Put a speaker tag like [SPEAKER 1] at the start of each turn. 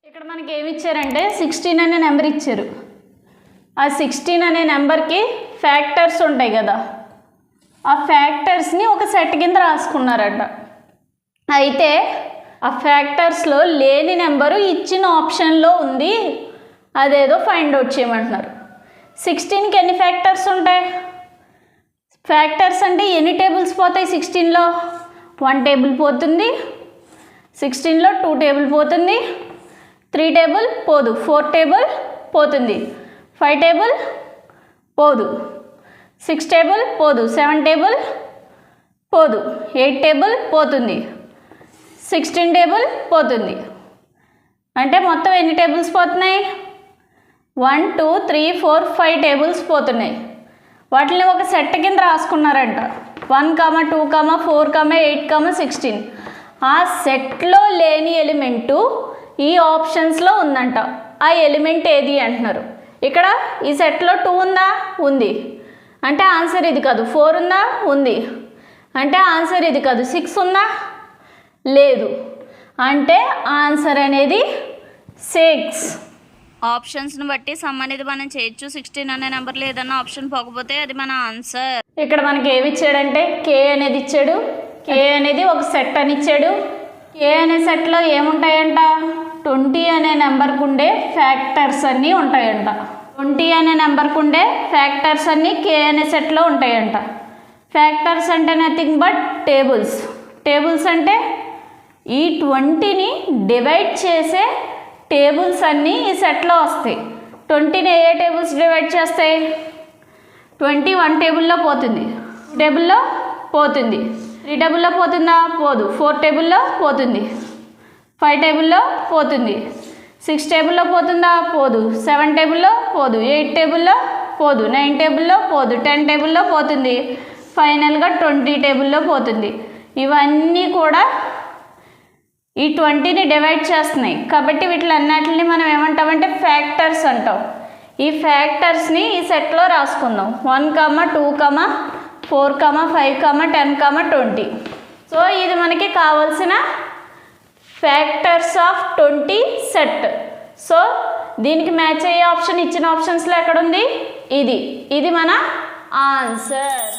[SPEAKER 1] ఇక్కడ మనకి ఏమి ఇచ్చారంటే 16 అనే నెంబర్ ఇచ్చారు. ఆ 16 అనే నెంబర్కి ఫ్యాక్టర్స్ ఉంటాయి కదా, ఆ ఫ్యాక్టర్స్ని ఒక సెట్ కింద రాసుకున్నారట. అయితే ఆ ఫ్యాక్టర్స్లో లేని నెంబరు ఇచ్చిన ఆప్షన్లో ఉంది, అదేదో ఫైండ్ అవుట్ చేయమంటున్నారు. 16కి ఎన్ని ఫ్యాక్టర్స్ ఉంటాయి? ఫ్యాక్టర్స్ అంటే ఎన్ని టేబుల్స్ పోతాయి? 16లో 1 టేబుల్ పోతుంది, 16లో 2 టేబుల్ పోతుంది, 3 టేబుల్ పోదు, 4 టేబుల్ పోతుంది, 5 టేబుల్ పోదు, 6 టేబుల్ పోదు, 7 టేబుల్ పోదు, 8 టేబుల్ పోతుంది, 16 టేబుల్ పోతుంది. అంటే మొత్తం ఎన్ని టేబుల్స్ పోతున్నాయి? 1 2 3 4 5 టేబుల్స్ పోతున్నాయి. వాటిని ఒక సెట్ కింద రాసుకున్నారంట. 1 2 4 8 16. ఆ సెట్లో లేని ఎలిమెంటు ఈ ఆప్షన్స్లో ఉందంట. ఆ ఎలిమెంట్ ఏది అంటున్నారు. ఇక్కడ ఈ సెట్లో 2 ఉందా? ఉంది. అంటే ఆన్సర్ ఇది కాదు. 4 ఉందా? ఉంది. అంటే ఆన్సర్ ఇది కాదు. 6 ఉందా? లేదు. అంటే ఆన్సర్ అనేది 6.
[SPEAKER 2] ఆప్షన్స్ని బట్టి సమ్ అనేది మనం చేయొచ్చు. 16 అనే నెంబర్లో ఏదన్నా ఆప్షన్ పోకపోతే అది మన ఆన్సర్.
[SPEAKER 1] ఇక్కడ మనకి ఏమి ఇచ్చాడంటే కే అనేది ఇచ్చాడు. కే అనేది ఒక సెట్ అని ఇచ్చాడు. కే అనే సెట్లో ఏముంటాయంట? 20 అనే నెంబర్కు ఉండే ఫ్యాక్టర్స్ అన్నీ ఉంటాయంట. 20 అనే నెంబర్కు ఉండే ఫ్యాక్టర్స్ అన్నీ కే అనే సెట్లో ఉంటాయంట. ఫ్యాక్టర్స్ అంటే నథింగ్ బట్ టేబుల్స్. టేబుల్స్ అంటే ఈ 20ని డివైడ్ చేసే టేబుల్స్ అన్నీ ఈ సెట్లో వస్తాయి. 20ని ఏ టేబుల్స్ డివైడ్ చేస్తాయి? 20 1 టేబుల్లో పోతుంది, 2 టేబుల్లో పోతుంది, 3 టేబుల్లో పోతుందా? పోదు. 4 టేబుల్లో పోతుంది, 5 టేబుల్లో పోతుంది, 6 టేబుల్లో పోతుందా? పోదు. 7 టేబుల్లో పోదు, 8 టేబుల్లో పోదు, 9 టేబుల్లో పోదు, 10 టేబుల్లో పోతుంది, ఫైనల్గా 20 టేబుల్లో పోతుంది. ఇవన్నీ కూడా ఈ 20ని డివైడ్ చేస్తున్నాయి. కాబట్టి వీటిలన్నిటిని మనం ఏమంటామంటే ఫ్యాక్టర్స్ అంటాం. ఈ ఫ్యాక్టర్స్ని ఈ సెట్లో రాసుకుందాం. 1 2 4 5 10 20. సో ఇది మనకి కావాల్సిన ఫ్యాక్టర్స్ ఆఫ్ 20 సెట్. సో దీనికి మ్యాచ్ అయ్యే ఆప్షన్ ఇచ్చిన ఆప్షన్స్లో ఎక్కడుంది? ఇది మన ఆన్సర్.